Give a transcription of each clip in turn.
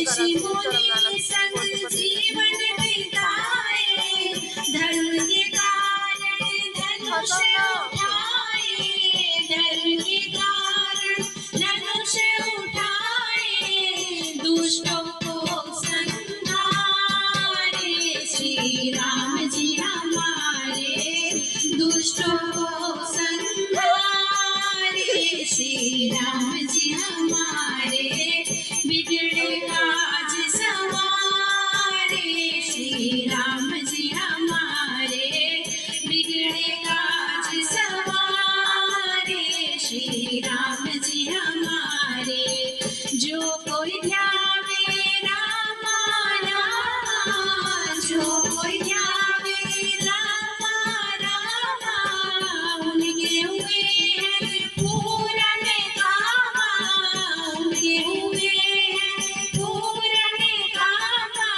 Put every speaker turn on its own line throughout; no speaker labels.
ऋषि मुनि संग जीवन बिताए, धर्म के कारण धनुष उठाए, धर्म के कारण धनुष उठाए, दुष्टों को संहारे। श्री राम जी हमारे दुष्टों को संहारे। श्री राम जी हमारे बिगड़े काज सवारे। श्री राम जी हमारे बिगड़े काज सवारे। श्री राम जी हमारे जो कोई ध्यावे रामा रामा, जो कोई ध्यावे रामा रामा, उनके हुए हैं पूरन कामा, उनके हुए हैं पूरन कामा।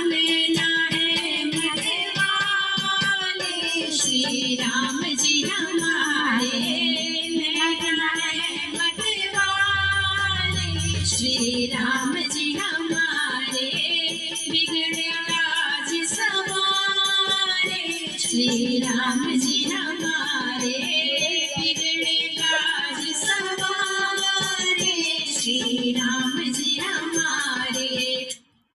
नैना है मतवाले श्री राम जी हमारे, नैना है मतवाले श्री राम